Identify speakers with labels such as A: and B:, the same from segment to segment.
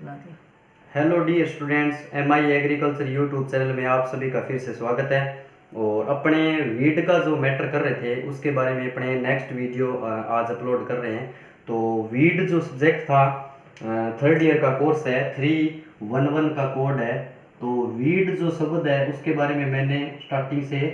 A: Hello dear students, MI agriculture YouTube channel में आप सभी का फिर से स्वागत है। और अपने वीड का जो मैटर कर रहे थे उसके बारे में अपने नेक्स्ट वीडियो आज अपलोड कर रहे हैं। तो वीड जो सब्जेक्ट था, थर्ड ईयर का कोर्स है, 311 का कोड है। तो वीड जो शब्द है उसके बारे में मैंने स्टार्टिंग से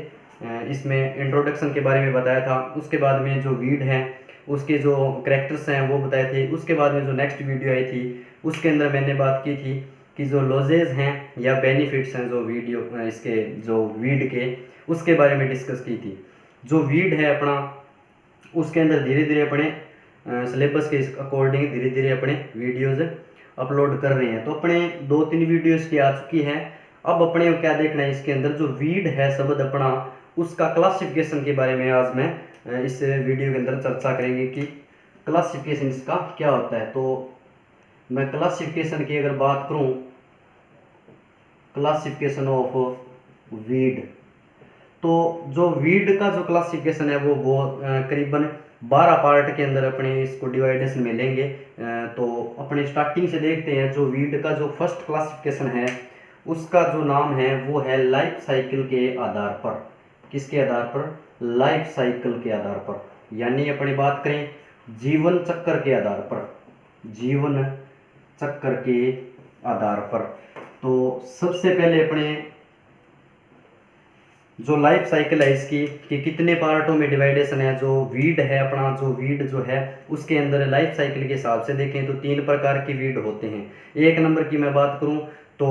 A: इसमें इंट्रोडक्शन के बारे में बताया था। उसके बाद में जो वीड है उसके जो करेक्टर्स हैं वो बताए थे। उसके बाद में जो नेक्स्ट वीडियो आई थी उसके अंदर मैंने बात की थी कि जो लॉजेज हैं या बेनिफिट्स हैं जो वीडियो इसके जो वीड के, उसके बारे में डिस्कस की थी। जो वीड है अपना, उसके अंदर धीरे धीरे अपने सिलेबस के अकॉर्डिंग धीरे धीरे अपने वीडियोज़ अपलोड कर रहे हैं। तो अपने 2-3 वीडियोस की आ चुकी हैं। अब अपने क्या देखना है, इसके अंदर जो वीड है शब्द अपना, उसका क्लासिफिकेशन के बारे में आज मैं इस वीडियो के अंदर चर्चा करेंगे कि क्लासिफिकेशन इसका क्या होता है। तो मैं क्लासिफिकेशन की अगर बात करूं, क्लासिफिकेशन ऑफ वीड, तो जो वीड का जो क्लासिफिकेशन है वो करीबन 12 पार्ट के अंदर अपने इसको डिवाइडेशन में लेंगे। तो अपने स्टार्टिंग से देखते हैं। जो वीड का जो फर्स्ट क्लासिफिकेशन है उसका जो नाम है वो है लाइफ साइकिल के आधार पर। किसके आधार पर? लाइफ साइकिल के आधार पर, यानी अपनी बात करें जीवन चक्र के आधार पर, जीवन चक्र के आधार पर। तो सबसे पहले अपने जो लाइफ साइकिल है इसकी कि कितने पार्टों में डिवाइडेशन है। जो वीड है अपना, जो वीड जो है उसके अंदर लाइफ साइकिल के हिसाब से देखें तो 3 प्रकार के वीड होते हैं। 1 नंबर की मैं बात करूं तो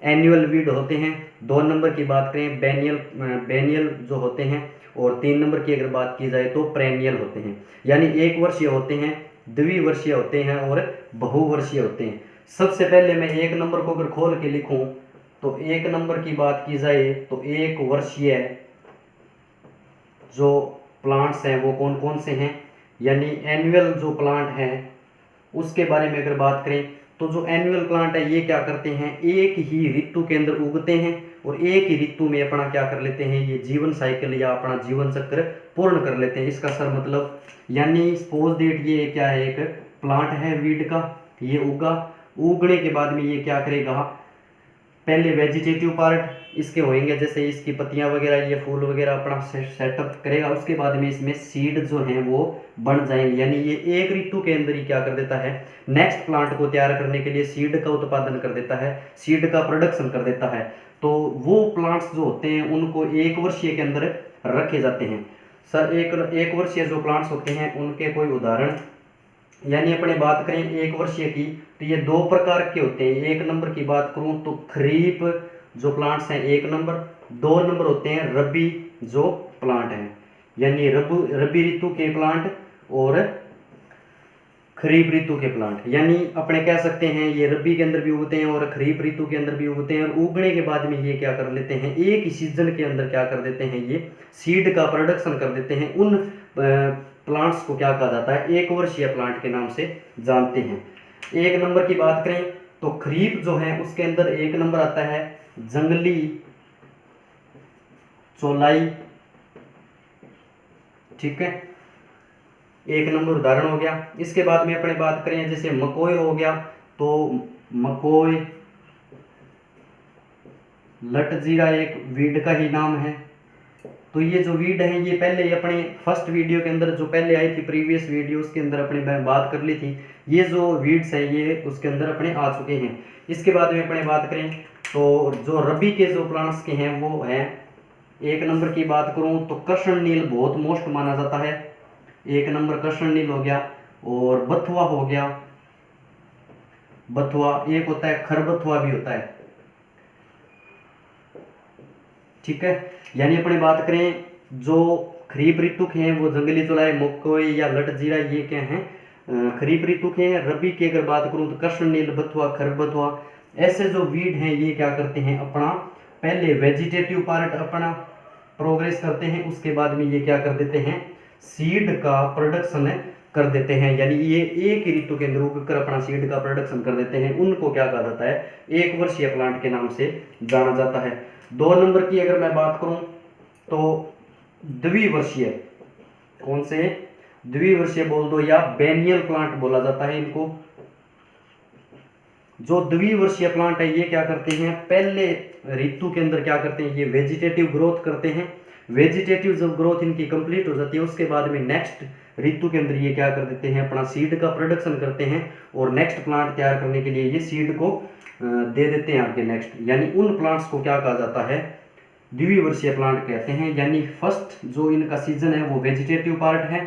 A: एनुअल वीड होते हैं। 2 नंबर की बात करें बेनियल जो होते हैं। और 3 नंबर की अगर बात की जाए तो पेरेनियल होते हैं। यानी 1 वर्षीय होते हैं, द्विवर्षीय होते हैं और बहुवर्षीय होते हैं। सबसे पहले मैं 1 नंबर को अगर खोल के लिखूं तो 1 नंबर की बात की जाए तो 1 वर्षीय जो प्लांट्स हैं वो कौन कौन से हैं, यानी एनुअल जो प्लांट है उसके बारे में अगर बात करें तो जो एनुअल प्लांट है ये क्या करते हैं, एक ही ऋतु के अंदर उगते हैं और एक ही ऋतु में अपना क्या कर लेते हैं, ये जीवन साइकिल या अपना जीवन चक्र पूर्ण कर लेते हैं। इसका सर मतलब, यानी सपोज डेट ये क्या है, एक प्लांट है वीड का, ये उगा, उगने के बाद में ये क्या करेगा, पहले वेजिटेटिव पार्ट इसके होंगे, जैसे इसकी पत्तियां वगैरह, ये फूल वगैरह अपना सेटअप करेगा। उसके बाद में इसमें सीड जो हैं वो बन जाएंगे, यानी ये एक ऋतु के अंदर ही क्या कर देता है, नेक्स्ट प्लांट को तैयार करने के लिए सीड का उत्पादन कर देता है, सीड का प्रोडक्शन कर देता है। तो वो प्लांट्स जो होते हैं उनको 1 वर्षीय के अंदर रखे जाते हैं। सर एक वर्षीय जो प्लांट्स होते हैं उनके कोई उदाहरण, यानी अपने बात करें 1 वर्षीय की तो ये 2 प्रकार के होते हैं। 1 नंबर की बात करूं तो खरीफ जो प्लांट्स हैं 1 नंबर, 2 नंबर होते हैं रबी जो प्लांट हैं, यानी रबी ऋतु के प्लांट और खरीफ ऋतु के प्लांट। यानी अपने कह सकते हैं ये रबी के अंदर भी उगते हैं और खरीफ ऋतु के अंदर भी उगते हैं। और उगने के बाद में ये क्या कर लेते हैं, एक ही सीजन के अंदर क्या कर देते हैं, ये सीड का प्रोडक्शन कर देते हैं। उन प्लांट्स को क्या कहा जाता है, 1 वर्षीय प्लांट के नाम से जानते हैं। 1 नंबर की बात करें तो खरीफ जो है उसके अंदर 1 नंबर आता है जंगली चौलाई, ठीक है, 1 नंबर उदाहरण हो गया। इसके बाद में अपने बात करें जैसे मकोई हो गया तो मकोई, लटजीरा एक वीड का ही नाम है। तो ये जो वीड है ये पहले अपने फर्स्ट वीडियो के अंदर जो पहले आई थी, प्रीवियस वीडियो, उसके अंदर अपने बात कर ली थी। ये जो वीड्स है ये उसके अंदर अपने आ चुके हैं। इसके बाद में अपने बात करें तो जो रबी के जो प्लांट्स के हैं वो हैं, 1 नंबर की बात करूं तो कृष्ण नील बहुत मोस्ट माना जाता है, 1 नंबर कृष्ण नील हो गया। और बथुआ हो गया, बथुआ एक होता है, खरबथुआ भी होता है, ठीक है। यानी अपनी बात करें जो खरीफ ऋतु के हैं वो जंगली चौलाई, मकोई या लटजीरा, ये क्या हैं, खरीफ ऋतु के हैं। रबी की अगर बात करूं तो कृष्ण नील, बथुआ, खरबथुआ, ऐसे जो वीड हैं ये क्या करते हैं, अपना पहले वेजिटेटिव पार्ट अपना प्रोग्रेस करते हैं, उसके बाद में ये क्या कर देते हैं, सीड का प्रोडक्शन कर देते हैं। यानी ये एक ही ऋतु के अंदर उगकर अपना सीड का प्रोडक्शन कर देते हैं। उनको क्या कहा जाता है, 1 वर्षीय प्लांट के नाम से जाना जाता है। 2 नंबर की अगर मैं बात करूं तो द्विवर्षीय, कौन से, द्विवर्षीय बोल दो या बेनियल प्लांट बोला जाता है इनको। जो द्विवर्षीय प्लांट है ये क्या करते हैं, पहले ऋतु के अंदर क्या करते हैं, ये वेजिटेटिव ग्रोथ करते हैं। वेजिटेटिव जब ग्रोथ इनकी कंप्लीट हो जाती है उसके बाद में नेक्स्ट ऋतु के अंदर ये क्या कर देते हैं, अपना सीड का प्रोडक्शन करते हैं और नेक्स्ट प्लांट तैयार करने के लिए ये सीड को दे देते हैं आगे नेक्स्ट। यानी उन प्लांट्स को क्या कहा जाता है, द्विवर्षीय प्लांट कहते हैं। यानी फर्स्ट जो इनका सीजन है वो वेजिटेटिव पार्ट है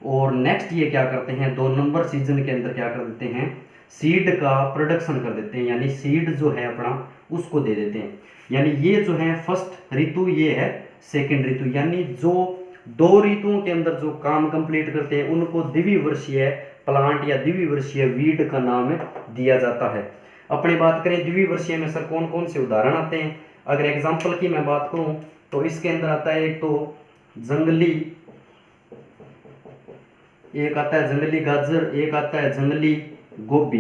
A: और नेक्स्ट ये क्या करते हैं, 2 नंबर सीजन के अंदर क्या कर देते हैं, सीड का प्रोडक्शन कर देते हैं, यानी सीड जो है अपना उसको दे देते हैं। यानी ये जो है फर्स्ट ऋतु, ये है सेकंड ऋतु। यानी जो 2 ऋतुओं के अंदर जो काम कंप्लीट करते हैं उनको द्विवर्षीय प्लांट या द्विवर्षीय वीड का नाम दिया जाता है। अपनी बात करें द्विवर्षीय में सर कौन कौन से उदाहरण आते हैं, अगर एग्जाम्पल की मैं बात करूं तो इसके अंदर आता है एक तो जंगली, एक आता है जंगली गाजर, एक आता है जंगली गोभी।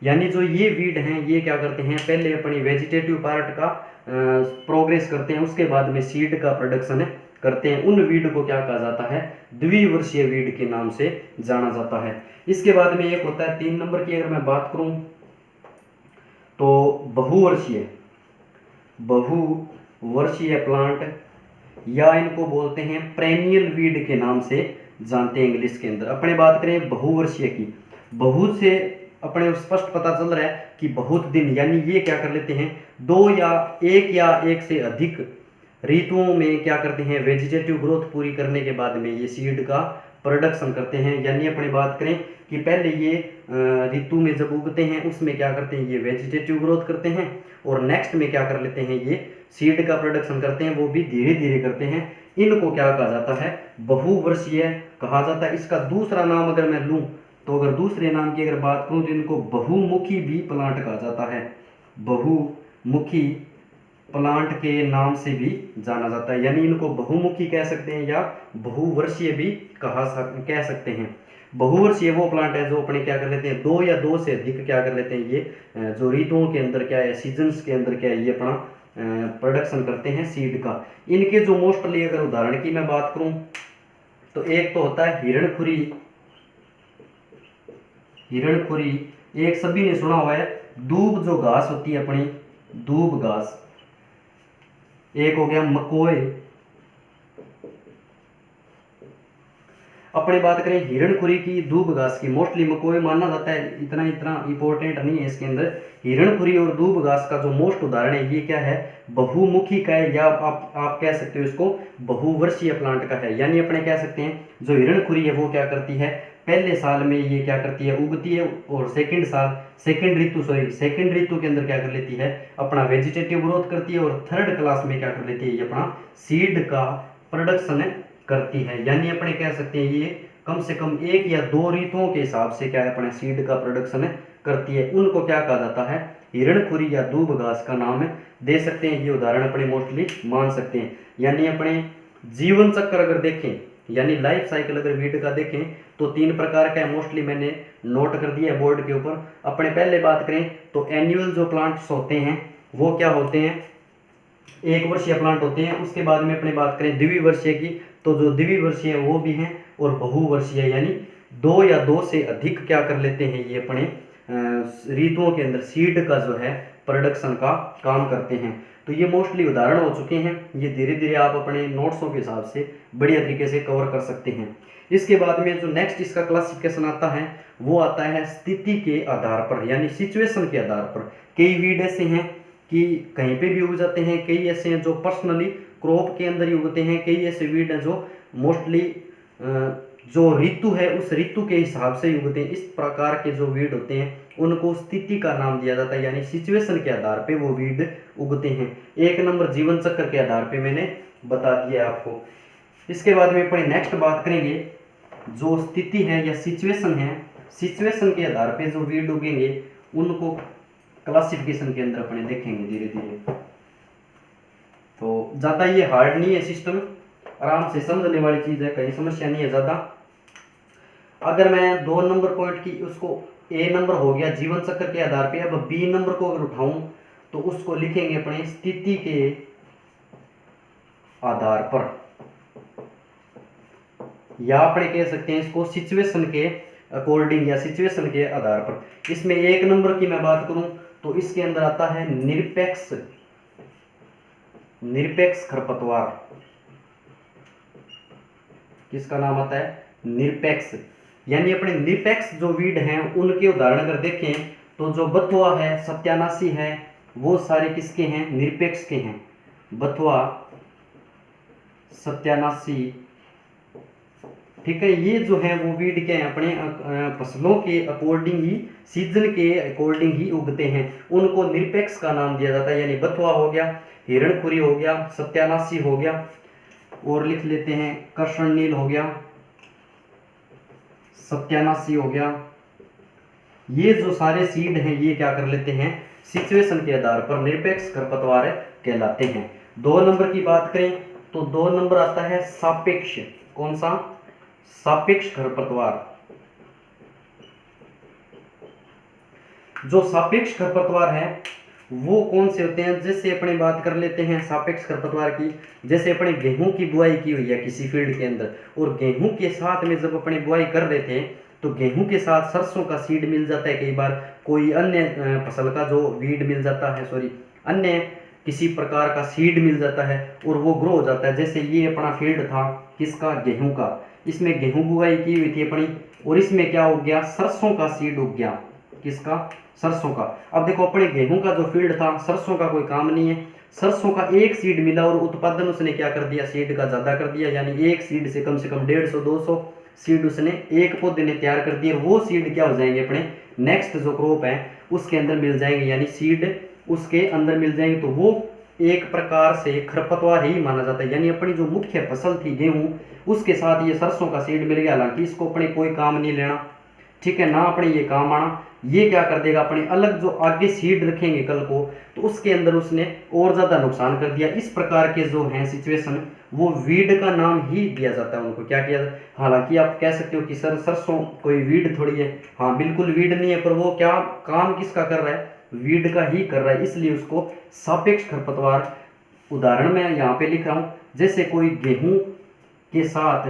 A: यानी जो ये वीड हैं ये क्या करते हैं, पहले अपनी वेजिटेटिव पार्ट का प्रोग्रेस करते हैं, उसके बाद में सीड का प्रोडक्शन करते हैं। उन वीड को क्या कहा जाता है, द्विवर्षीय वीड के नाम से जाना जाता है। इसके बाद में एक होता है 3 नंबर की अगर मैं बात करूं तो बहुवर्षीय, बहुवर्षीय प्लांट या इनको बोलते हैं पेरेनियल वीड के नाम से जानते हैं इंग्लिश के अंदर। अपने बात करें बहुवर्षीय की, बहुत से अपने स्पष्ट पता चल रहा है कि बहुत दिन, यानी ये क्या कर लेते हैं, 2 या 1 से अधिक ऋतुओं में क्या करते हैं, वेजिटेटिव ग्रोथ पूरी करने के बाद में ये सीड का प्रोडक्शन करते हैं। यानी अपनी बात करें कि पहले ये ऋतु में जब उगते हैं उसमें क्या करते हैं, ये वेजिटेटिव ग्रोथ करते हैं और नेक्स्ट में क्या कर लेते हैं, ये सीड का प्रोडक्शन करते हैं, वो भी धीरे धीरे करते हैं। इनको क्या कहा जाता है, बहुवर्षीय कहा जाता है। इसका दूसरा नाम अगर मैं लूं तो अगर दूसरे नाम की अगर बात करूं तो इनको बहुमुखी भी प्लांट कहा जाता है, बहुमुखी प्लांट के नाम से भी जाना जाता है। यानी इनको बहुमुखी कह सकते हैं या बहुवर्षीय भी कह सकते हैं। बहुवर्षीय वो प्लांट है जो अपने क्या कर लेते हैं, 2 या 2 से अधिक क्या कर लेते हैं, ये जो ऋतुओं के अंदर क्या है, सीजन्स के अंदर क्या है, ये अपना प्रोडक्शन करते हैं सीड का। इनके जो मोस्टली अगर उदाहरण की मैं बात करूं तो एक तो होता है हिरणखुरी, हिरणखुरी एक सभी ने सुना हुआ है, दूब जो घास होती है अपनी, दूब घास। एक हो गया मकोए। अपनी बात करें हिरणखुरी की, दूब घास की, मोस्टली मकोए माना जाता है, इतना इंपॉर्टेंट नहीं है इसके अंदर। हिरणखुरी और दूब घास का जो मोस्ट उदाहरण है ये क्या है, बहुमुखी का है या आप कह सकते हो इसको बहुवर्षीय प्लांट का है। यानी अपने कह सकते हैं जो हिरणखुरी है वो क्या करती है, पहले साल में ये क्या करती है, उगती है और सेकंड ऋतु के अंदर क्या कर लेती है, अपना वेजिटेटिव ग्रोथ करती है और थर्ड क्लास में क्या कर लेती है, ये अपना सीड का प्रोडक्शन करती है। यानी अपने कह सकते हैं ये कम से कम 1 या 2 ऋतुओं के हिसाब से क्या है, अपने सीड का प्रोडक्शन करती है। उनको क्या कहा जाता है, हिरणखुरी या दूब घास का नाम दे सकते हैं। ये उदाहरण अपने मोस्टली मान सकते हैं। यानी अपने जीवन चक्र अगर देखें, यानी लाइफ साइकिल अगर वीड का देखें तो 3 प्रकार का है, मोस्टली मैंने नोट कर दिया है बोर्ड के ऊपर। अपने पहले बात करें तो एनुअल जो प्लांट्स होते हैं वो क्या होते हैं, 1 वर्षीय प्लांट होते हैं। उसके बाद में अपनी बात करें द्विवर्षीय की, तो जो द्विवर्षीय वो भी हैं और बहुवर्षीय यानी 2 या 2 से अधिक क्या कर लेते हैं, ये अपने ऋतुओं के अंदर सीड का जो है प्रोडक्शन का काम करते हैं। तो ये मोस्टली उदाहरण हो चुके हैं, ये धीरे धीरे आप अपने नोट्सों के हिसाब से बढ़िया तरीके से कवर कर सकते हैं। इसके बाद में जो नेक्स्ट इसका क्लासिफिकेशन आता है वो आता है स्थिति के आधार पर, यानी सिचुएशन के आधार पर। कई वीड ऐसे हैं कि कहीं पे भी उग जाते हैं, कई ऐसे हैं जो पर्सनली क्रॉप के अंदर ही उगते हैं, कई ऐसे वीड हैं जो मोस्टली जो ऋतु है उस ऋतु के हिसाब से उगते हैं। इस प्रकार के जो वीड होते हैं उनको स्थिति का नाम दिया जाता है, यानी सिचुएशन के आधार पे वो वीड उगते हैं। 1 नंबर जीवन चक्र के आधार पे मैंने बता दिया आपको। इसके बाद में अपने नेक्स्ट बात करेंगे जो स्थिति है या सिचुएशन है, सिचुएशन के आधार पे जो वीड उगेंगे उनको क्लासिफिकेशन के अंदर अपने देखेंगे धीरे धीरे। तो ज़्यादा ये हार्ड नहीं है सिस्टम, आराम से समझने वाली चीज़ है, कहीं समस्या नहीं है ज़्यादा। अगर मैं 2 नंबर पॉइंट की उसको ए नंबर हो गया जीवन चक्र के आधार पे, अब बी नंबर को अगर उठाऊं तो उसको लिखेंगे अपने स्थिति के आधार पर, या अपने कह सकते हैं इसको सिचुएशन के अकॉर्डिंग या सिचुएशन के आधार पर। इसमें 1 नंबर की मैं बात करूं तो इसके अंदर आता है निरपेक्ष खरपतवार। किसका नाम आता है? निरपेक्ष। यानी अपने निरपेक्ष जो वीड हैं उनके उदाहरण अगर देखें तो जो बथुआ है, सत्यानाशी है, वो सारे किसके हैं? निरपेक्ष के हैं। बथुआ, सत्यानाशी, ठीक है, ये जो है वो वीड क्या है? अपने फसलों के अकॉर्डिंग ही, सीजन के अकॉर्डिंग ही उगते हैं, उनको निरपेक्ष का नाम दिया जाता है। यानी बथुआ हो गया, हिरणखुरी हो गया, सत्यानाशी हो गया, और लिख लेते हैं कृष्णनील हो गया, सत्यानाशी हो गया। ये जो सारे सीड हैं ये क्या कर लेते हैं? सिचुएशन के आधार पर निरपेक्ष खरपतवार कहलाते हैं। 2 नंबर की बात करें तो 2 नंबर आता है सापेक्ष। कौन सा? सापेक्ष खरपतवार। जो सापेक्ष खरपतवार है वो कौन से होते हैं? जैसे अपने बात कर लेते हैं सापेक्ष खरपतवार की, जैसे अपने गेहूं की बुआई की हुई है किसी फील्ड के अंदर, और गेहूं के साथ में जब अपने बुआई कर रहे थे तो गेहूं के साथ सरसों का सीड मिल जाता है, कई बार कोई अन्य फसल का जो वीड मिल जाता है, अन्य किसी प्रकार का सीड मिल जाता है और वो ग्रो हो जाता है। जैसे ये अपना फील्ड था किसका? गेहूं का। इसमें गेहूं बुआई की हुई थी अपनी, और इसमें क्या हो गया? सरसों का सीड उग गया। किसका? सरसों का। अब देखो अपने गेहूं का जो फील्ड था, सरसों का कोई काम नहीं है, सरसों का एक सीड मिला और उत्पादन उसने क्या कर दिया? सीड का ज्यादा कर दिया। यानी एक सीड से कम 150-200 सीड उसने एक पौधे ने तैयार कर दिया। वो सीड क्या हो जाएंगे? अपने नेक्स्ट जो क्रॉप है उसके अंदर मिल जाएंगे, यानी सीड उसके अंदर मिल जाएंगे। तो वो एक प्रकार से खरपतवार ही माना जाता है। यानी अपनी जो मुख्य फसल थी गेहूं, उसके साथ ये सरसों का सीड मिल गया। हालांकि इसको अपने कोई काम नहीं लेना, ठीक है ना, अपने ये काम आना। ये क्या कर देगा? अपने अलग जो आगे सीड रखेंगे कल को, तो उसके अंदर उसने और ज्यादा नुकसान कर दिया। इस प्रकार के जो हैं सिचुएशन, वो वीड का नाम ही दिया जाता है उनको। क्या किया? हालांकि आप कह सकते हो कि सर सरसों कोई वीड थोड़ी है। हाँ, बिल्कुल वीड नहीं है, पर वो क्या काम किसका कर रहा है? वीड का ही कर रहा है, इसलिए उसको सापेक्ष खरपतवार। उदाहरण मैं यहाँ पे लिख रहा हूँ, जैसे कोई गेहूं के साथ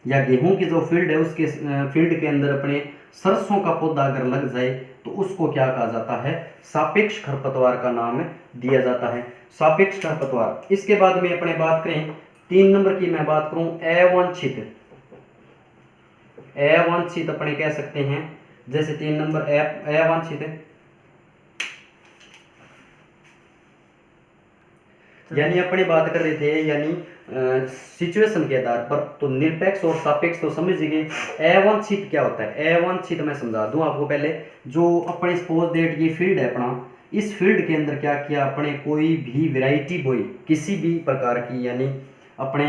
A: या गेहूं की जो फील्ड है उसके फील्ड के अंदर अपने सरसों का पौधा अगर लग जाए तो उसको क्या कहा जाता है? सापेक्ष खरपतवार का नाम दिया जाता है, सापेक्ष खरपतवार। इसके बाद में अपने बात करें 3 नंबर की, मैं बात करूं अवांछित। अवांछित अपने कह सकते हैं, जैसे 3 नंबर अवांछित है, यानी अपने बात कर रहे थे यानी सिचुएशन के आधार पर। तो निरपेक्ष और सापेक्ष तो समझ गए। अवांछित क्या होता है? अवांछित मैं समझा दूं आपको पहले। जो अपने सपोज दैट ये फील्ड है अपना, इस फील्ड के अंदर क्या किया? अपने कोई भी वैरायटी बोई किसी भी प्रकार की, यानी अपने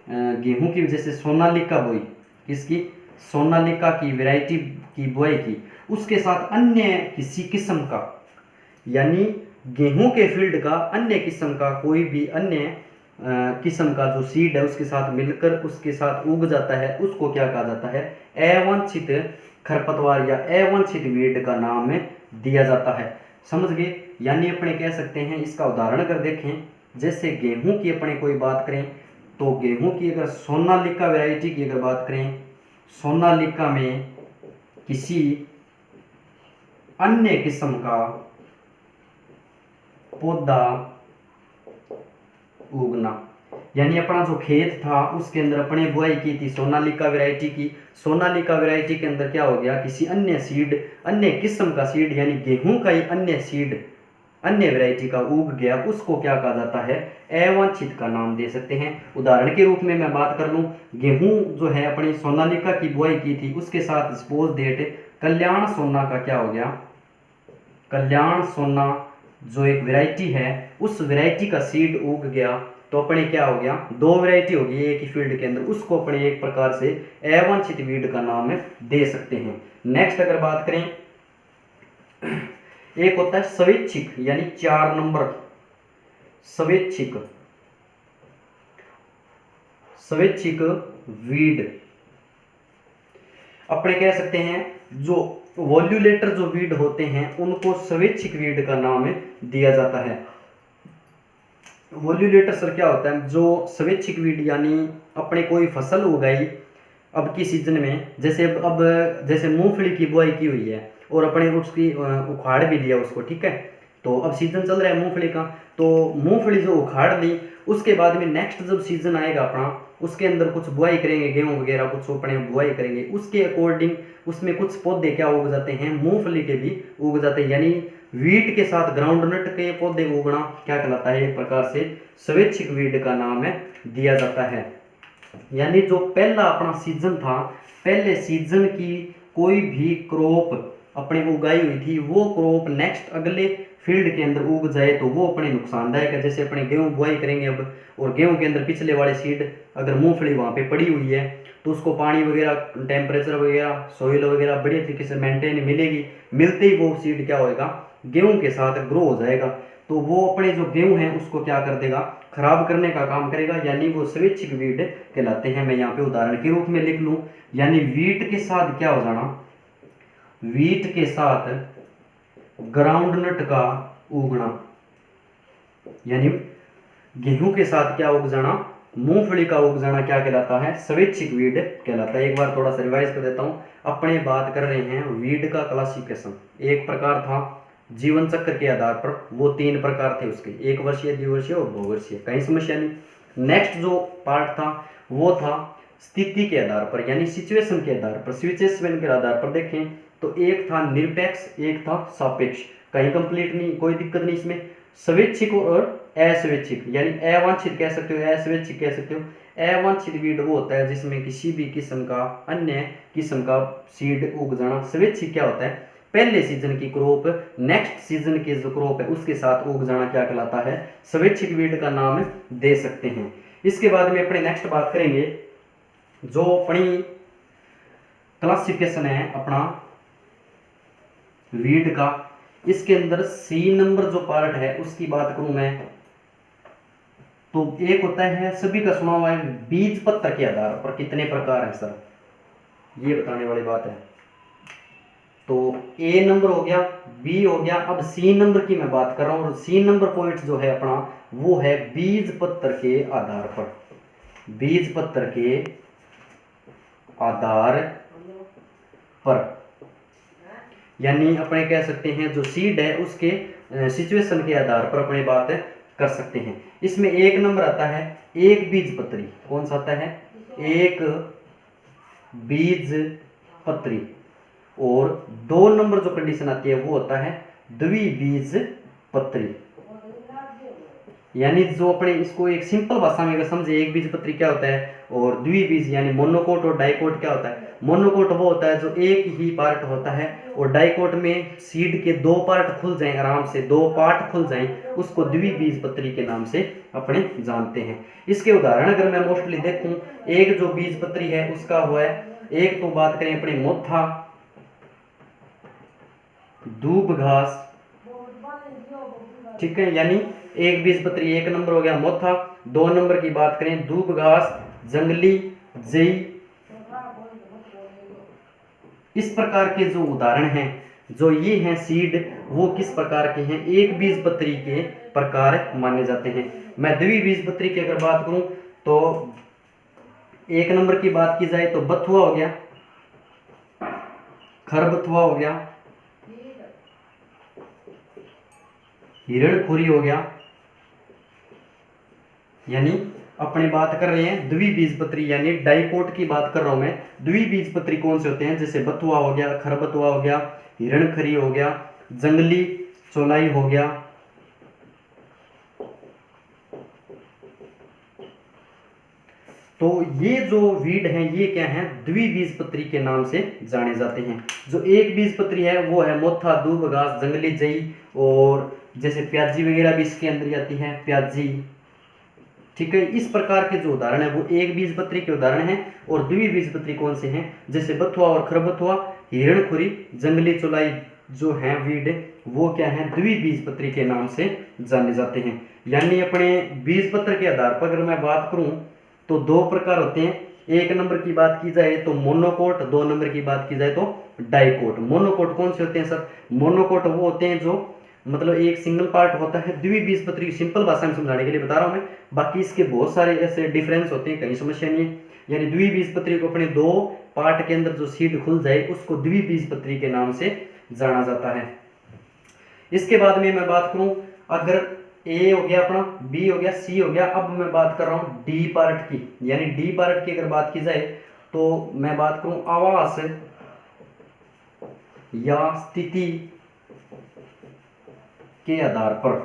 A: गेहूं की वजह से सोनालिका बोई। किसकी? सोनालिका की वैरायटी की बुआई की। उसके साथ अन्य किसी किस्म का, यानी गेहूं के फील्ड का अन्य किस्म का कोई भी अन्य किस्म का जो सीड है उसके साथ मिलकर उसके साथ उग जाता है, उसको क्या कहा जाता है? अवांछित खरपतवार या अवांछित वीड का नाम दिया जाता है। समझ गए? यानी अपने कह सकते हैं, इसका उदाहरण अगर देखें, जैसे गेहूं की अपने कोई बात करें तो गेहूं की अगर सोनालिका वैरायटी की अगर बात करें, सोनालिका में किसी अन्य किस्म का पौधा उगना, यानी अपना जो खेत था उसके अंदर अपने बुआई की थी सोनालिका वैरायटी की। सोनालिका वैरायटी के अंदर क्या हो गया? किसी अन्य सीड, अन्य किस्म का सीड, यानी गेहूं का ही अन्य सीड, अन्य वैरायटी का उग गया, उसको क्या कहा जाता है? अवांछित का नाम दे सकते हैं। उदाहरण के रूप में मैं बात कर लूं, गेहूं जो है अपनी सोनालिका की बुआई की थी, उसके साथ सपोज डेट कल्याण सोना का क्या हो गया? कल्याण सोना जो एक वैरायटी है, उस वैरायटी का सीड उग गया, तो अपने क्या हो गया? 2 वैरायटी होगी एक ही फील्ड के अंदर, उसको अपने एक प्रकार से अवांछित वीड का नाम दे सकते हैं। नेक्स्ट अगर बात करें, एक होता है स्वैच्छिक, यानी 4 नंबर स्वैच्छिक, स्वैच्छिक वीड अपने कह सकते हैं। जो वॉल्यूलेटर जो वीड होते हैं उनको स्वैच्छिक वीड का नाम दिया जाता है। वॉल्यूलेटर सर क्या होता है? जो स्वैच्छिक वीड, यानी अपने कोई फसल उगाई अब की सीजन में, जैसे अब जैसे मूंगफली की बुआई की हुई है और अपने उसकी उखाड़ भी लिया उसको, ठीक है, तो अब सीजन चल रहा है मूंगफली का, तो मूंगफली जो उखाड़ ली उसके बाद में नेक्स्ट जब सीजन आएगा अपना, उसके अंदर कुछ बुआई करेंगे, गेहूं वगैरह कुछ अपने बुआई करेंगे, उसके अकॉर्डिंग उसमें कुछ पौधे क्या उग जाते हैं, मूंगफली के भी उग जाते हैं। यानी वीट के साथ ग्राउंडनट के पौधे उगना क्या कहलाता है, एक प्रकार से स्वैच्छिक वीट का नाम है दिया जाता है। यानी जो पहला अपना सीजन था, पहले सीजन की कोई भी क्रॉप अपने उगाई हुई थी, वो क्रॉप नेक्स्ट अगले फील्ड के अंदर उग जाए तो वो अपने नुकसानदायक है। जैसे अपने गेहूं बुआई करेंगे अब, और गेहूं के अंदर पिछले वाले सीड अगर मूंगफली वहाँ पे पड़ी हुई है तो उसको पानी वगैरह, टेम्परेचर वगैरह, सॉइल वगैरह बढ़िया तरीके से मेंटेन मिलेगी, मिलते ही वो सीड क्या होएगा, गेहूं के साथ ग्रो हो जाएगा, तो वो अपने जो गेहूं है उसको क्या कर देगा, खराब करने का काम करेगा, यानी वो स्वैच्छिक वीट कहलाते हैं। मैं यहाँ पे उदाहरण के रूप में लिख लूँ, यानी वीट के साथ क्या हो जाना, वीट के साथ ग्राउंडनट का उगना, यानी गेहूं के साथ क्या उग जाना, मूंगफली का उग जाना क्या कहलाता है, स्वैच्छिक वीड कहलाता है। एक बार थोड़ा सा रिवाइज कर देता हूँ, अपने बात कर रहे हैं वीड का क्लासिफिकेशन। एक प्रकार था जीवन चक्र के आधार पर, वो 3 प्रकार थे उसके, 1 वर्षीय, 2 वर्षीय और 2 वर्षीय, कहीं समस्या नहीं। नेक्स्ट जो पार्ट था वो था स्थिति के आधार पर, यानी सिचुएशन के आधार पर, सिचुएशन के आधार पर देखें तो एक था निरपेक्ष, एक था सापेक्ष, कहीं कंप्लीट नहीं, कोई दिक्कत नहीं इसमें। स्वैच्छिक और अस्वैच्छिक, यानी अवांछित कह सकते हो, अस्वैच्छिक कह सकते हो। अवांछित वीड वो होता है जिसमें किसी भी किस्म का अन्य किस्म का सीड उग जाना। स्वैच्छिक क्या होता है, पहले सीजन की क्रॉप नेक्स्ट सीजन की जो क्रॉप है उसके साथ उग जाना क्या कहलाता है, स्वैच्छिक वीड का नाम दे सकते हैं। इसके बाद में अपने नेक्स्ट बात करेंगे, जो अपनी क्लासिफिकेशन है अपना वीड का, इसके अंदर सी नंबर जो पार्ट है उसकी बात करूं मैं, तो एक होता है सभी का सुना हुआ है बीज पत्र के आधार पर कितने प्रकार है सर, ये बताने वाली बात है। तो ए नंबर हो गया, बी हो गया, अब सी नंबर की मैं बात कर रहा हूं, और सी नंबर पॉइंट जो है अपना वो है बीज पत्र के आधार पर, बीज पत्र के आधार पर, यानी अपने कह सकते हैं जो सीड है उसके सिचुएशन के आधार पर अपने बात कर सकते हैं। इसमें 1 नंबर आता है एक बीज पत्री, कौन सा आता है, एक बीज पत्री, और 2 नंबर जो कंडीशन आती है वो होता है द्विबीज पत्री। यानी जो अपने इसको एक सिंपल भाषा में अगर समझे, एक बीज पत्री क्या होता है और द्विबीज यानी मोनोकोट और डाइकोट क्या होता है। मोनोकोट वो होता है जो एक ही पार्ट होता है, और डाइकोट में सीड के 2 पार्ट खुल जाएं, आराम से 2 पार्ट खुल जाएं, उसको द्विबीज पत्री के नाम से अपने जानते हैं। इसके उदाहरण अगर मैं मोस्टली देखूं, एक जो बीज पत्री है उसका हुआ है, एक तो बात करें अपने मोथा, दूब घास, ठीक है, यानी एक बीज पत्री 1 नंबर हो गया मोथा, 2 नंबर की बात करें दूब घास, जंगली जई। इस प्रकार के जो उदाहरण हैं, जो ये हैं सीड, वो किस प्रकार के हैं, एक बीज पत्री के प्रकार माने जाते हैं। मैं द्विबीज पत्री की अगर बात करूं तो 1 नंबर की बात की जाए तो बथुआ हो गया, खरबथुआ हो गया, हिरणखुरी हो गया, यानी अपने बात कर रहे हैं द्विबीजपत्री, यानी डाइकोट की बात कर रहा हूं मैं। द्विबीजपत्री कौन से होते हैं, जैसे बथुआ हो गया, खरबथुआ हो गया, हिरणखरी हो गया, जंगली चौलाई हो गया। तो ये जो वीड हैं ये क्या हैं, द्विबीजपत्री के नाम से जाने जाते हैं। जो एक बीजपत्री है वो है मोथा, दूब घास, जंगली जई, और जैसे प्याजी वगैरह भी इसके अंदर आती है, प्याजी, ठीक है। इस प्रकार के जो उदाहरण है वो एक बीजपत्री के उदाहरण हैं। और द्विबीजपत्री कौन से हैं, जैसे बथुआ और खरबथुआ, हिरणखुरी, जंगली चौलाई जो हैं वीड, वो क्या है, द्विबीजपत्री के नाम से जाने जाते हैं। यानी अपने बीजपत्र के आधार पर अगर मैं बात करूं तो 2 प्रकार होते हैं। 1 नंबर की बात की जाए तो मोनोकोट, 2 नंबर की बात की जाए तो डाइकोट। मोनोकोट कौन से होते हैं सर, मोनोकोट वो होते हैं जो मतलब एक सिंगल पार्ट होता है। द्विबीजपत्री सिंपल भाषा में समझाने के लिए बता रहा हूं मैं, बाकी इसके बहुत सारे ऐसे डिफरेंस होते हैं, कहीं समस्या नहीं है। यानी द्विबीजपत्री को अपने दो पार्ट के अंदर जो सीड खुल जाए उसको द्विबीजपत्री के नाम से जाना जाता है। इसके बाद में मैं बात करूं, अगर ए हो गया अपना, बी हो गया, सी हो गया, अब मैं बात कर रहा हूं डी पार्ट की। यानी डी पार्ट की अगर बात की जाए तो मैं बात करूं आवास या स्थिति के आधार पर।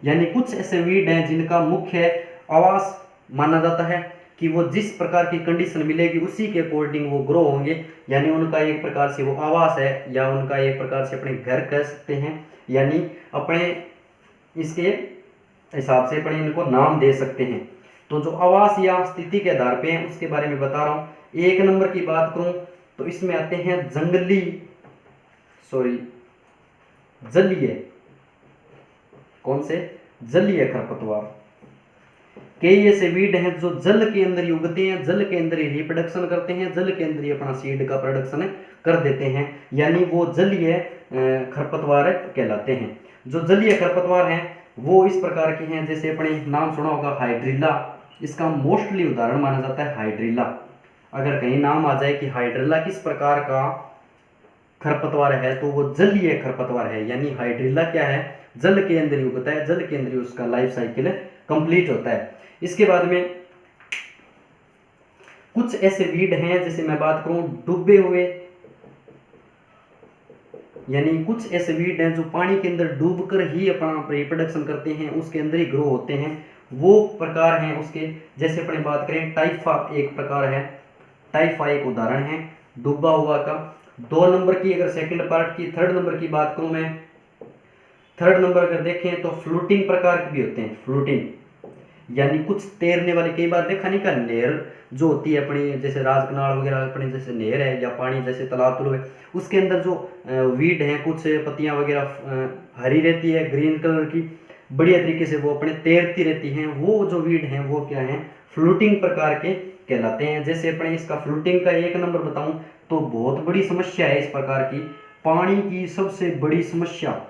A: यानी कुछ ऐसे वीड हैं जिनका मुख्य आवास माना जाता है कि वो जिस प्रकार की कंडीशन मिलेगी उसी के अकॉर्डिंग वो ग्रो होंगे। यानी उनका एक प्रकार से वो आवास है, या उनका एक प्रकार से अपने घर कह सकते हैं, यानी अपने इसके हिसाब से अपने इनको नाम दे सकते हैं। तो जो आवास या स्थिति के आधार पे है उसके बारे में बता रहा हूं। एक नंबर की बात करूं तो इसमें आते हैं जलीय, कौन से, जलीय खरपतवार। कई ऐसे वीड हैं जो जल के अंदर ही उगते हैं, जल के अंदर ही रिप्रोडक्शन करते हैं, जल के अंदर ही अपना सीड का प्रोडक्शन कर देते हैं, यानी वो जलीय खरपतवार कहलाते हैं। जो जलीय खरपतवार हैं वो इस प्रकार के हैं, जैसे अपने नाम सुना होगा हाइड्रिला, इसका मोस्टली उदाहरण माना जाता है हाइड्रिला। अगर कहीं नाम आ जाए कि हाइड्रिला किस प्रकार का खरपतवार है तो वो जलीय खरपतवार है। यानी हाइड्रिला क्या है, जल के अंदर ही उगता है, जल के अंदर ही उसका लाइफ साइकिल कंप्लीट होता है। इसके बाद में कुछ ऐसे वीड हैं, जैसे मैं बात करूं डूबे हुए, यानी कुछ ऐसे वीड हैं जो पानी के अंदर डूबकर ही अपना रिप्रोडक्शन करते हैं, उसके अंदर ही ग्रो होते हैं, वो प्रकार हैं उसके। जैसे अपने बात करें टाइफा एक प्रकार है, टाइफा एक उदाहरण है डूबा हुआ का। 2 नंबर की, अगर सेकंड पार्ट की, थर्ड नंबर की बात करूं मैं, थर्ड नंबर अगर देखें तो फ्लोटिंग प्रकार के भी होते हैं। फ्लोटिंग यानी कुछ तैरने वाले, कई बार देखा नहीं का नहर जो होती है अपनी, जैसे राजकनाल वगैरह अपने जैसे नहर है या पानी जैसे तालाब तुल है, उसके अंदर जो वीड है, कुछ पत्तियां वगैरह हरी रहती है, ग्रीन कलर की, बढ़िया तरीके से वो अपने तैरती रहती हैं, वो जो वीड हैं वो क्या है, फ्लोटिंग प्रकार के कहलाते हैं। जैसे अपने इसका फ्लोटिंग का एक नंबर बताऊं तो बहुत बड़ी समस्या है इस प्रकार की, पानी की सबसे बड़ी समस्या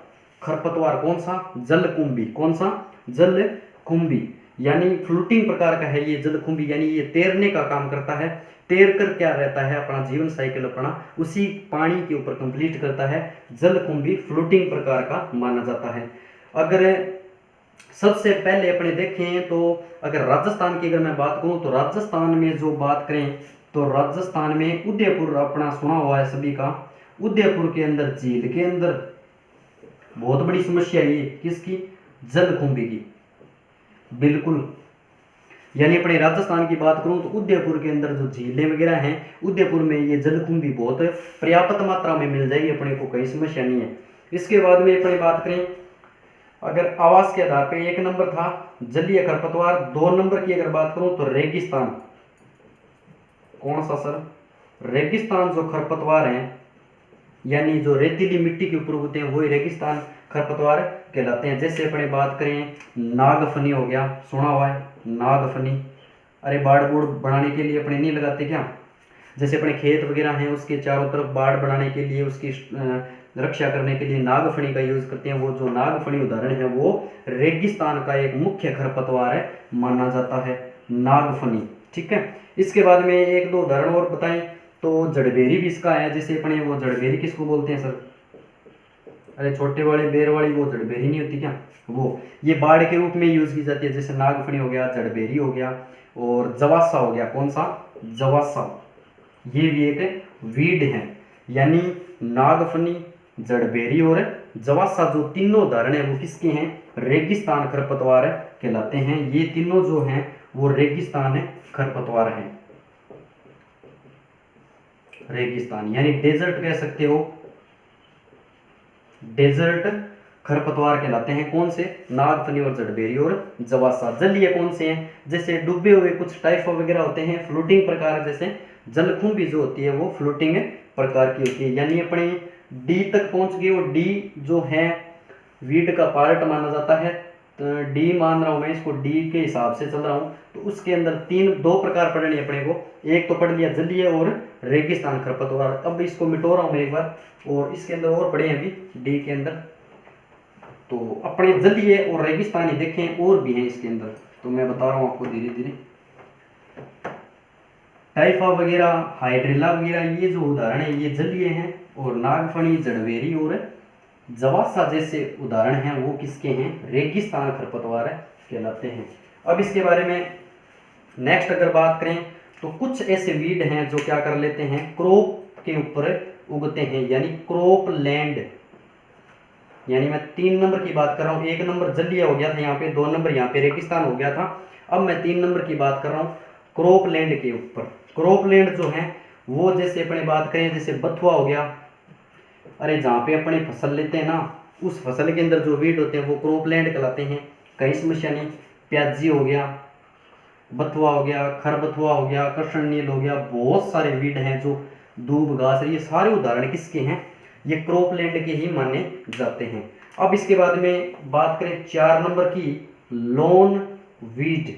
A: खरपतवार कौन सा, जलकुंभी। कौन सा, जलकुंभी। यानी फ्लोटिंग प्रकार का है ये जलकुंभी, यानी ये तैरने का काम करता है, तैर कर क्या रहता है, अपना जीवन साइकिल अपना उसी पानी के ऊपर कंप्लीट करता है। जलकुंभी फ्लोटिंग प्रकार का माना जाता है। अगर सबसे पहले अपने देखें तो अगर राजस्थान की अगर मैं बात करूं तो राजस्थान में जो बात करें तो राजस्थान में उदयपुर अपना सुना हुआ है सभी का, उदयपुर के अंदर झील के अंदर बहुत बड़ी समस्या ये किसकी, जलकुंभी की। बिल्कुल, यानी अपने राजस्थान की बात करूं तो उदयपुर के अंदर जो झीलें वगैरह हैं, उदयपुर में ये जलकुंभी बहुत पर्याप्त मात्रा में मिल जाएगी, अपने को कोई समस्या नहीं है। इसके बाद में अपने बात करें अगर आवास के आधार पे, एक नंबर था जलीय खरपतवार, 2 नंबर की अगर बात करूं तो रेगिस्तान। कौन सा सर, रेगिस्तान जो खरपतवार हैं, यानी जो रेतीली मिट्टी के ऊपर उगते हैं वही रेगिस्तान खरपतवार कहलाते हैं। जैसे अपने बात करें नागफनी हो गया, सुना हुआ है नागफनी, अरे बाड़ बूड़ बनाने के लिए अपने नहीं लगाते क्या, जैसे अपने खेत वगैरह हैं उसके चारों तरफ बाड़ बनाने के लिए, उसकी रक्षा करने के लिए नागफनी का यूज करते हैं। वो जो नागफनी उदाहरण है वो रेगिस्तान का एक मुख्य खरपतवार है माना जाता है, नागफनी। ठीक है, इसके बाद में एक दो उदाहरण और बताएं तो जड़बेरी भी इसका है। जैसे अपने वो जड़बेरी किसको बोलते हैं सर, अरे छोटे वाले बेर वाली वो जड़बेरी नहीं होती क्या, वो ये बाड़ के रूप में यूज की जाती है। जैसे नागफनी हो गया, जड़बेरी हो गया और जवासा हो गया। कौन सा, जवासा, ये भी एक वीड है। यानी नागफनी, जड़बेरी और जवासा जो तीनों उदाहरण है वो किसके हैं, रेगिस्तान खरपतवार कहलाते हैं। ये तीनों जो हैं वो रेगिस्तान खरपतवार हैं, रेगिस्तान यानी डेजर्ट कह सकते हो, डेजर्ट खरपतवार कहलाते हैं। कौन से, नागफनी और जड़बेरी और जवासा। जलीय कौन से हैं, जैसे डूबे हुए कुछ टाइफा वगैरह होते हैं, फ्लोटिंग प्रकार, जैसे जलकुंभी जो होती है वो फ्लोटिंग प्रकार की होती है। यानी अपने डी तक पहुंच गए, वो डी जो है वीड का पार्ट माना जाता है, तो डी मान रहा हूं मैं इसको, डी के हिसाब से चल रहा हूं। तो उसके अंदर दो प्रकार पढ़ने अपने को, एक तो पढ़ लिया जलीय और रेगिस्तान खरपतवार। अब इसको मिटो रहा हूं मैं एक बार, और इसके अंदर और पढ़े हैं अभी डी के अंदर। तो अपने जलीय और रेगिस्तानी देखें और भी हैं इसके अंदर, तो मैं बता रहा हूं आपको धीरे धीरे। टाइफा वगैरह, हाइड्रिला वगैरह, ये जो उदाहरण है ये जलीय हैं, और नागफनी, जड़वेरी और जवासा जैसे उदाहरण हैं वो किसके हैं, रेगिस्तान खरपतवार कहलाते हैं। अब इसके बारे में नेक्स्ट अगर बात करें तो कुछ ऐसे वीड हैं जो क्या कर लेते हैं, क्रॉप के ऊपर उगते हैं, यानी क्रॉप लैंड। यानी मैं 3 नंबर की बात कर रहा हूँ, 1 नंबर जलीय हो गया था यहाँ पे, 2 नंबर यहाँ पे रेगिस्तान हो गया था। अब मैं 3 नंबर की बात कर रहा हूँ क्रॉप लैंड के ऊपर। क्रॉप लैंड जो है वो जैसे अपने बात करें, जैसे बथुआ हो गया, अरे जहाँ पे अपने फसल लेते हैं ना, उस फसल के अंदर जो वीड होते हैं वो क्रॉप लैंड कहलाते हैं। कहीं समस्या नहीं। प्याजी हो गया, बथुआ हो गया, खरबथुआ हो गया, कृष्ण नील हो गया, बहुत सारे वीड हैं जो दूब घास, ये सारे उदाहरण किसके हैं, ये क्रॉप लैंड के ही माने जाते हैं। अब इसके बाद में बात करें 4 नंबर की, लॉन वीड।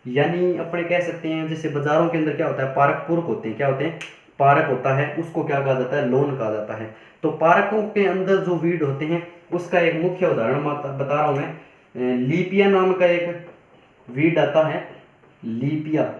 A: यानी अपने कह सकते हैं जैसे बाजारों के अंदर क्या होता है, पारक पुरक होते हैं, क्या होते हैं, पारक होता है, उसको क्या कहा जाता है, लॉन कहा जाता है। तो पारकों के अंदर जो वीड होते हैं उसका एक मुख्य उदाहरण बता रहा हूं मैं, लीपिया नाम का एक वीड आता है, लीपिया।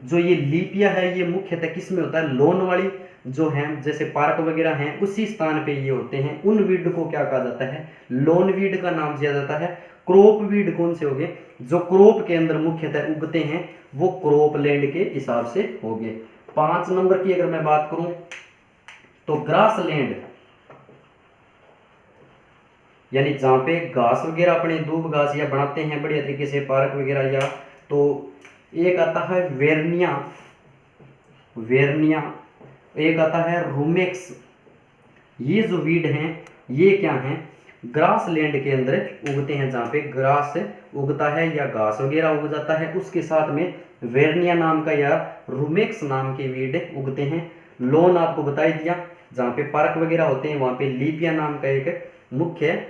A: जो ये लीपिया है ये मुख्यतः किस में होता है, लॉन वाली जो है, जैसे पार्क वगैरह हैं उसी स्थान पे ये होते हैं। उन वीड को क्या कहा जाता है, लॉन वीड का नाम दिया जाता है। क्रॉप वीड कौन से हो गए, जो क्रॉप के अंदर मुख्यतः उगते हैं वो क्रॉप लैंड के हिसाब से हो गए। 5 नंबर की अगर मैं बात करूं तो ग्रास लैंड, यानी जहां पे घास वगैरह अपने दूब घास या बनाते हैं बढ़िया तरीके से पार्क वगैरह, या तो एक आता है वेरनिया, वेरनिया, एक आता है रूमेक्स। ये जो वीड हैं ये क्या हैं, ग्रास लैंड के अंदर उगते हैं, जहाँ पे ग्रास उगता है या घास वगैरह उग जाता है, उसके साथ में वेरनिया नाम का या रूमेक्स नाम के वीड उगते हैं। लॉन आपको बता ही दिया, जहाँ पे पार्क वगैरह होते हैं वहाँ पे लीपिया नाम का एक मुख्य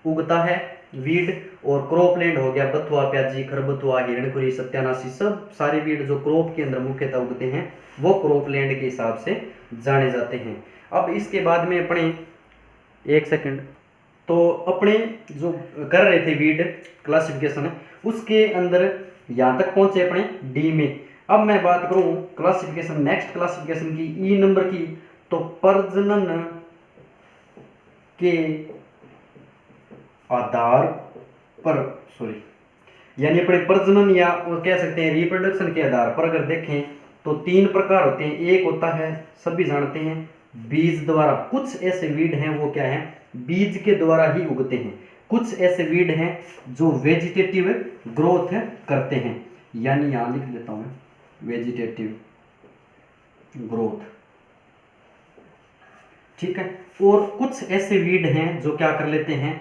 A: उगता है वीड। और क्रॉप लैंड हो गया बथुआ, प्याजी, खरबथुआ, हिरणखुरी, सत्यानाशी, सब सारे वीड जो क्रॉप के अंदर मुख्यतः उगते हैं वो क्रॉप लैंड के हिसाब से जाने जाते हैं। अब इसके बाद में अपने एक सेकंड, तो अपने जो कर रहे थे वीड क्लासिफिकेशन उसके अंदर यहाँ तक पहुंचे अपने डी में। अब मैं बात करूं क्लासिफिकेशन, नेक्स्ट क्लासिफिकेशन की, ई नंबर की, तो प्रजनन के आधार पर, सॉरी, यानी अपने प्रजनन या कह सकते हैं रिप्रोडक्शन के आधार पर अगर देखें तो 3 प्रकार होते हैं। एक होता है, सभी जानते हैं, बीज द्वारा। कुछ ऐसे वीड हैं वो क्या है, बीज के द्वारा ही उगते हैं। कुछ ऐसे वीड हैं जो वेजिटेटिव ग्रोथ करते हैं, यानी यहां लिख लेता हूं वेजिटेटिव ग्रोथ, ठीक है। और कुछ ऐसे वीड हैं जो क्या कर लेते हैं,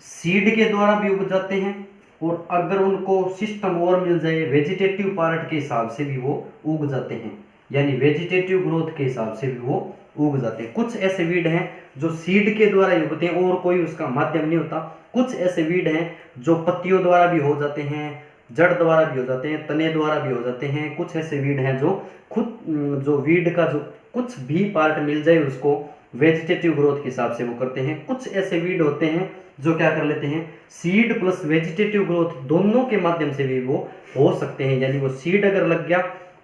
A: सीड के द्वारा भी उग जाते हैं, और अगर उनको सिस्टम और मिल जाए वेजिटेटिव पार्ट के हिसाब से भी वो उग जाते हैं, यानी वेजिटेटिव ग्रोथ के हिसाब से भी वो उग जाते हैं। कुछ ऐसे वीड हैं जो सीड के द्वारा ही उगते हैं और कोई उसका माध्यम नहीं होता। कुछ ऐसे वीड हैं जो पत्तियों द्वारा भी हो जाते हैं, जड़ द्वारा भी हो जाते हैं, तने द्वारा भी हो जाते हैं। कुछ ऐसे वीड हैं जो खुद जो वीड का जो कुछ भी पार्ट मिल जाए उसको वेजिटेटिव ग्रोथ के हिसाब से वो करते हैं। कुछ ऐसे वीड होते हैं जो क्या कर लेते हैं, सीड प्लस वेजिटेटिव ग्रोथ दोनों के माध्यम से भी वो हो सकते हैं, यानी वो सीड अगर लग गया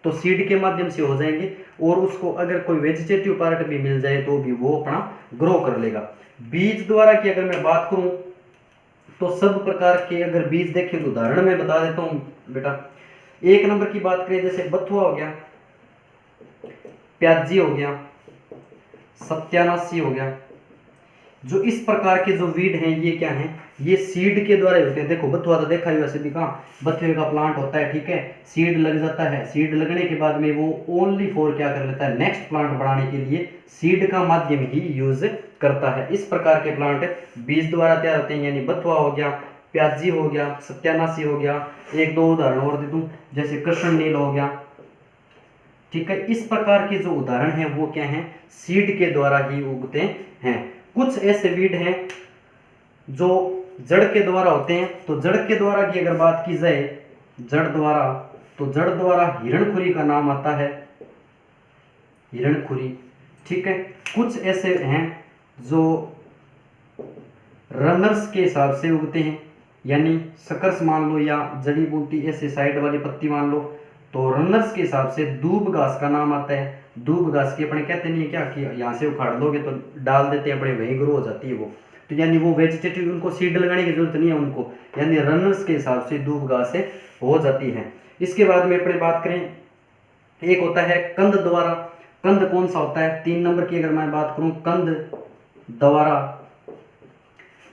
A: तो सीड के माध्यम से हो जाएंगे, और उसको अगर कोई वेजिटेटिव पार्ट भी मिल जाए तो भी वो अपना ग्रो कर लेगा। बीज द्वारा की अगर मैं बात करूं तो सब प्रकार के अगर बीज देखें तो उदाहरण मैं बता देता हूं बेटा। 1 नंबर की बात करें, जैसे बथुआ हो गया, प्याजी हो गया, सत्यानाशी हो गया, जो इस प्रकार के जो वीड हैं ये क्या हैं, ये सीड के द्वारा होते हैं। देखो बथुआ तो देखा ही वैसे भी, कहाँ बथुए का प्लांट होता है, ठीक है, सीड लग जाता है, सीड लगने के बाद में वो ओनली फॉर क्या कर लेता है, नेक्स्ट प्लांट बढ़ाने के लिए सीड का माध्यम ही यूज करता है। इस प्रकार के प्लांट बीज द्वारा तैयार होते हैं, यानी बथुआ हो गया, प्याजी हो गया, सत्यानाशी हो गया, 1-2 उदाहरण और दे दूं, जैसे कृष्ण नील हो गया, ठीक है। इस प्रकार के जो उदाहरण हैं वो क्या हैं, सीड के द्वारा ही उगते हैं। कुछ ऐसे वीड हैं जो जड़ के द्वारा होते हैं, तो जड़ के द्वारा की अगर बात की जाए, जड़ द्वारा, तो जड़ द्वारा हिरणखुरी का नाम आता है, हिरणखुरी, ठीक है। कुछ ऐसे हैं जो रनर्स के हिसाब से उगते हैं, यानी सकर्स मान लो या जड़ी बूटी ऐसे साइड वाली पत्ती मान लो, तो रनर्स के हिसाब से दूब घास का नाम आता है। दूब घास की अपने कहते नहीं है क्या कि यहाँ से उखाड़ दोगे तो डाल देते हैं अपने, वहीं ग्रो हो जाती है वो, तो यानी वो वेजिटेटिव, उनको सीड लगाने की जरूरत नहीं है उनको, यानी रनर्स के हिसाब से दूब घास से हो जाती है। इसके बाद में अपने बात करें, एक होता है कंद द्वारा। कंद कौन सा होता है? 3 नंबर की अगर मैं बात करूं, कंद द्वारा,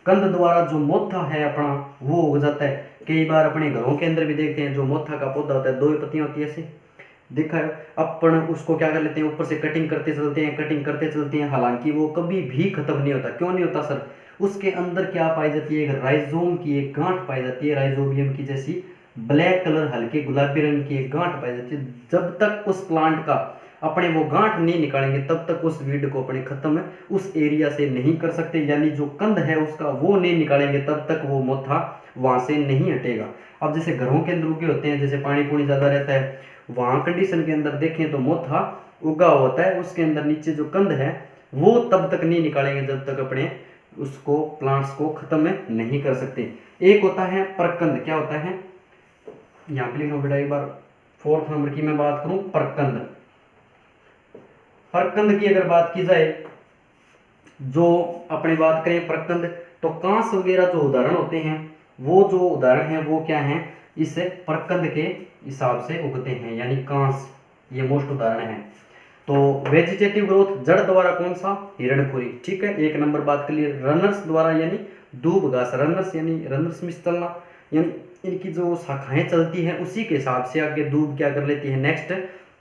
A: कंद द्वारा जो मोथा है अपना वो हो जाता है। कई बार अपने घरों के अंदर भी देखते हैं जो मोथा का पौधा होता है, 2 पत्तियां होती है ऐसे, देखा है अपन, उसको क्या कर लेते हैं ऊपर से कटिंग करते चलते हैं, कटिंग करते चलते हैं, हालांकि वो कभी भी खत्म नहीं होता। क्यों नहीं होता सर? उसके अंदर क्या पाई जाती है? एक राइजोम की एक गांठ पाई जाती है, राइजोबियम की जैसी ब्लैक कलर हल्के गुलाबी रंग की एक गांठ पाई जाती है। जब तक उस प्लांट का अपने वो गांठ नहीं निकालेंगे तब तक उस वीड को अपने खत्म उस एरिया से नहीं कर सकते, यानी जो कंद है उसका वो नहीं निकालेंगे तब तक वो मोथा वहां से नहीं हटेगा। अब जैसे घरों के अंदर उगे होते हैं, जैसे पानी पूनी ज्यादा रहता है, वहां कंडीशन के अंदर देखें तो मोथा उगा होता है, उसके अंदर नीचे जो कंद है वो तब तक नहीं निकालेंगे जब तक अपने उसको प्लांट्स को खत्म नहीं कर सकते। एक होता है परकंद। क्या होता है? यहाँ पे लिखो बेटा एक बार, 4th नंबर की मैं बात करूं, परकंद। परकंद की अगर बात की जाए, जो अपनी बात करें परकंद, तो कांस वगैरह जो उदाहरण होते हैं, वो जो उदाहरण है वो क्या है? इस परकंद के हिसाब से उगते हैं, यानी कांस, ये मोस्ट उदाहरण है। तो वेजिटेटिव ग्रोथ जड़ द्वारा कौन सा? हिरणखुरी। ठीक है, 1 नंबर बात कर लिए। रनर्स द्वारा यानी दूब घास, रनर्स यानी रनर्स में चलना, यानी इनकी जो शाखाएं चलती हैं उसी के हिसाब से आगे दूब क्या कर लेती है, नेक्स्ट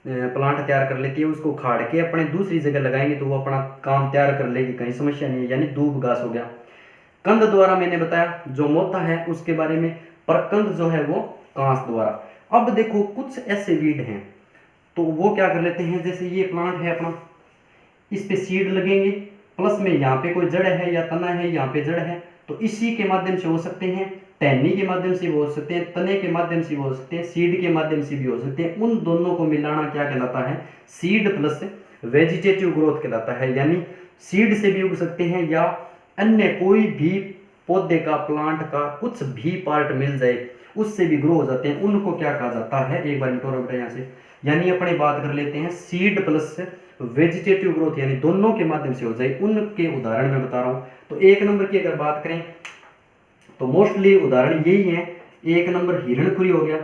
A: प्लांट तैयार कर लेती है, उसको उखाड़ के अपने दूसरी जगह लगाएंगे तो वो अपना काम तैयार कर लेगी, कहीं समस्या नहीं है, यानी दूब घास हो गया। कंद द्वारा मैंने बताया जो मोथा है उसके बारे में, परकंद जो है वो कांस द्वारा। अब देखो कुछ ऐसे वीड हैं तो वो क्या कर लेते हैं, जैसे ये प्लांट है अपना, इस पे सीड लगेंगे, प्लस में यहाँ पे कोई जड़ है या तना है, यहाँ पे जड़ है, तो इसी के माध्यम से हो सकते हैं, टहनी के माध्यम से भी हो सकते हैं, तने के माध्यम से भी हो सकते हैं, सीड के माध्यम से भी हो सकते हैं। उन दोनों को मिलाना क्या कहलाता है? सीड प्लस वेजिटेटिव ग्रोथ कहलाता है। यानी सीड से भी उग सकते हैं या अन्य कोई भी पौधे का, प्लांट का कुछ भी पार्ट मिल जाए उससे भी ग्रो हो जाते हैं, उनको क्या कहा जाता है? एक बार इंटरप्ट यहाँ से, यानी अपने बात कर लेते हैं सीड प्लस वेजिटेटिव ग्रोथ, यानी दोनों के माध्यम से हो जाए, उनके उदाहरण मैं बता रहा हूं। तो 1 नंबर की अगर बात करें तो मोस्टली उदाहरण यही है। 1 नंबर हिरणखुरी हो गया,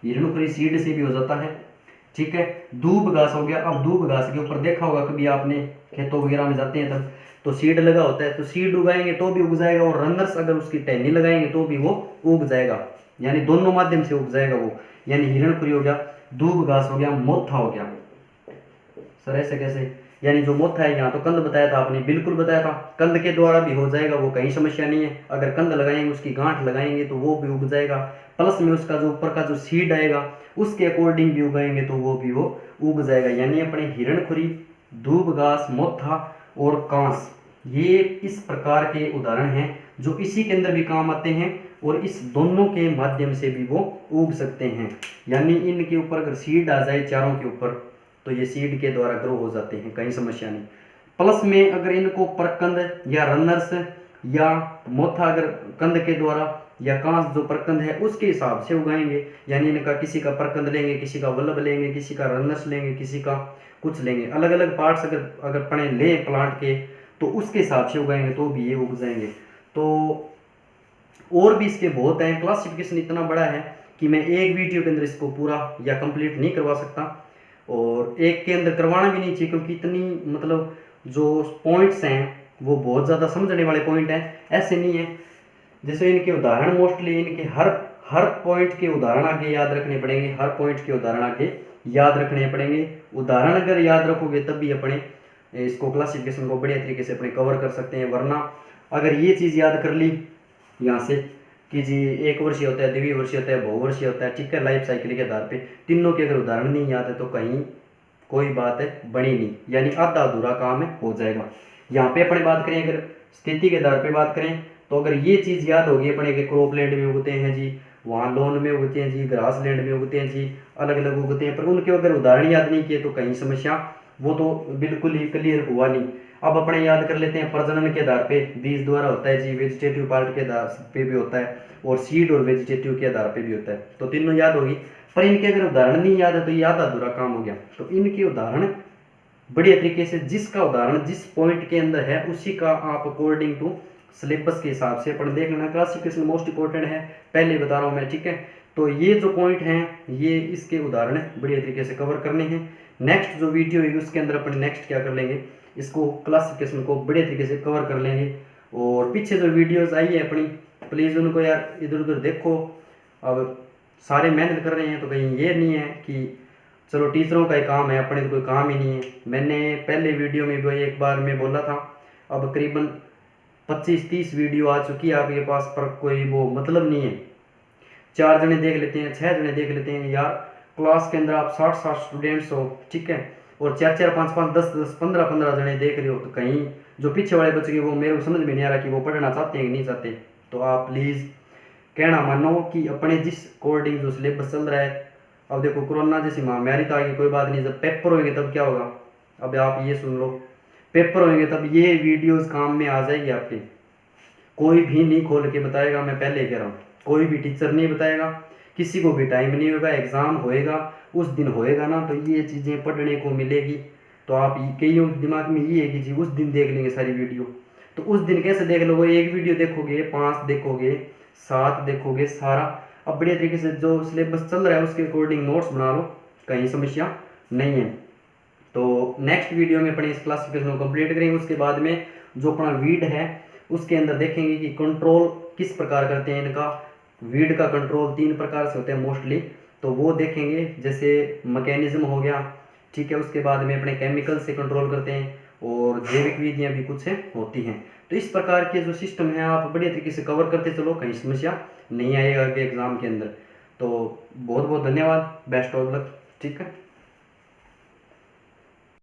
A: हिरणखुरी सीड से भी हो जाता है। ठीक है, दूब घास हो गया। अब दूब घास के ऊपर देखा होगा कभी आपने, खेतों वगैरह में जाते हैं तब तो सीड लगा होता है, तो सीड उगाएंगे तो भी उग जाएगा, और रनर्स अगर उसकी टहनी लगाएंगे तो भी वो उग जाएगा, यानी दोनों माध्यम से उग जाएगा वो। यानी हिरणखुरी हो गया, दूब घास हो गया, मोथा हो गया। सर ऐसे कैसे? यानी जो मोथा है, यहाँ तो कंद बताया था आपने, बिल्कुल बताया था, कंद के द्वारा भी हो जाएगा वो, कहीं समस्या नहीं है। अगर कंद लगाएंगे, उसकी गांठ लगाएंगे तो वो भी उग जाएगा, प्लस में उसका जो ऊपर का जो सीड आएगा उसके अकॉर्डिंग भी उगाएंगे तो वो भी वो उग जाएगा। यानी अपने हिरणखुरी, दूब घास, मोथा और कांस, ये इस प्रकार के उदाहरण हैं जो इसी के अंदर भी काम आते हैं और इस दोनों के माध्यम से भी वो उग सकते हैं। यानी इनके ऊपर अगर सीड आ जाए चारों के ऊपर तो ये सीड के द्वारा ग्रो हो जाते हैं, कहीं समस्या नहीं। प्लस में अगर इनको परकंद या रनर्स या मोथा अगर कंद के द्वारा या कांस जो परकंद है उसके हिसाब से उगाएंगे, यानी इनका किसी का परकंद लेंगे, किसी का वल्लभ लेंगे, किसी का रनर्स लेंगे, किसी का कुछ लेंगे, अलग अलग पार्ट्स अगर पड़े ले प्लांट के तो उसके हिसाब से उगाएंगे तो भी ये उग जाएंगे। तो और भी इसके बहुत हैं, क्लासिफिकेशन इतना बड़ा है कि मैं एक वीडियो के अंदर इसको पूरा या कंप्लीट नहीं करवा सकता, और एक के अंदर करवाना भी नहीं चाहिए, क्योंकि इतनी मतलब जो पॉइंट्स हैं वो बहुत ज़्यादा समझने वाले पॉइंट हैं, ऐसे नहीं है। जैसे इनके उदाहरण मोस्टली इनके हर पॉइंट के उदाहरण आगे याद रखने पड़ेंगे, हर पॉइंट के उदाहरण आगे याद रखने पड़ेंगे। उदाहरण अगर याद रखोगे तब भी अपने इसको क्लासिफिकेशन को बढ़िया तरीके से अपने कवर कर सकते हैं। वरना अगर ये चीज़ याद कर ली यहाँ से कि जी 1 वर्षीय होता है, द्विवर्षीय होता है, बहुवर्षीय होता है, ठीक है, लाइफ साइकिल के आधार पे तीनों के अगर उदाहरण नहीं याद है तो कहीं कोई बात बनी नहीं, यानी आधा अधूरा काम हो जाएगा। यहाँ पे अपने बात करें अगर स्थिति के आधार पे बात करें तो अगर ये चीज़ याद होगी अपने के क्रॉप लैंड में उगते हैं जी, वहाँ लोन में उगते हैं जी, ग्रास लैंड में उगते हैं जी, अलग अलग उगते हैं, पर उनके अगर उदाहरण याद नहीं किए तो कहीं समस्या, वो तो बिल्कुल ही क्लियर हुआ नहीं। अब अपने याद कर लेते हैं प्रजनन के आधार पे, बीज द्वारा होता है जी, वेजिटेटिव पार्ट के आधार पे भी होता है, और सीड और वेजिटेटिव के आधार पे भी होता है, तो तीनों याद होगी। पर इनके अगर उदाहरण नहीं याद है तो ये आधा अधूरा काम हो गया। तो इनके उदाहरण बढ़िया तरीके से, जिसका उदाहरण जिस पॉइंट के अंदर है उसी का आप अकॉर्डिंग टू सिलेबस के हिसाब से अपन देख लेना। क्लासिफिकेशन मोस्ट इंपॉर्टेंट है, पहले बता रहा हूँ मैं, ठीक है। तो ये जो पॉइंट हैं ये इसके उदाहरण बढ़िया तरीके से कवर करने हैं। नेक्स्ट जो वीडियो है उसके अंदर अपन नेक्स्ट क्या कर लेंगे, इसको क्लासिफिकेशन को बढ़िया तरीके से कवर कर लेंगे। और पीछे जो वीडियोस आई है अपनी, प्लीज़ उनको यार इधर उधर देखो। अब सारे मेहनत कर रहे हैं तो कहीं ये नहीं है कि चलो टीचरों का ही काम है, अपने तो कोई काम ही नहीं है। मैंने पहले वीडियो में भी एक बार मैं बोला था, अब करीबन 25-30 वीडियो आ चुकी है आपके पास, पर कोई वो मतलब नहीं है। 4 जने देख लेते हैं, 6 जने देख लेते हैं यार। क्लास के अंदर आप 60-60 स्टूडेंट्स हो, ठीक है, और 4-4, 5-5, 10-10, 15-15 जने देख रहे हो, तो कहीं जो पीछे वाले बच्चे वो मेरे को समझ में नहीं आ रहा कि वो पढ़ना चाहते हैं कि नहीं चाहते। तो आप प्लीज़ कहना मानो कि अपने जिस अकॉर्डिंग जो सिलेबस चल रहा है, अब देखो कोरोना जैसी महामारी तो आगे कोई बात नहीं, जब पेपर होंगे तब क्या होगा। अब आप ये सुन लो, पेपर होंगे तब ये वीडियोस काम में आ जाएगी आपके। कोई भी नहीं खोल के बताएगा, मैं पहले कह रहा हूँ, कोई भी टीचर नहीं बताएगा, किसी को भी टाइम नहीं होगा। एग्ज़ाम होएगा उस दिन होएगा ना, तो ये चीज़ें पढ़ने को मिलेगी। तो आप कईयों के दिमाग में ये है कि जी उस दिन देख लेंगे सारी वीडियो, तो उस दिन कैसे देख लोगे, एक वीडियो देखोगे, 5 देखोगे, 7 देखोगे, सारा अब बढ़िया तरीके से जो सिलेबस चल रहा है उसके अकॉर्डिंग नोट्स बना लो, कहीं समस्या नहीं है। तो नेक्स्ट वीडियो में अपने इस क्लासिफिकेशन को कंप्लीट करेंगे। उसके बाद में जो अपना वीड है उसके अंदर देखेंगे कि कंट्रोल किस प्रकार करते हैं इनका। वीड का कंट्रोल 3 प्रकार से होते हैं मोस्टली, तो वो देखेंगे, जैसे मैकेनिज्म हो गया, ठीक है। उसके बाद में अपने केमिकल से कंट्रोल करते हैं, और जैविक विधियाँ भी कुछ होती हैं। तो इस प्रकार के जो सिस्टम है आप बढ़िया तरीके से कवर करते चलो, कहीं समस्या नहीं आएगा आगे एग्जाम के अंदर। तो बहुत बहुत धन्यवाद, बेस्ट ऑफ लक, ठीक है।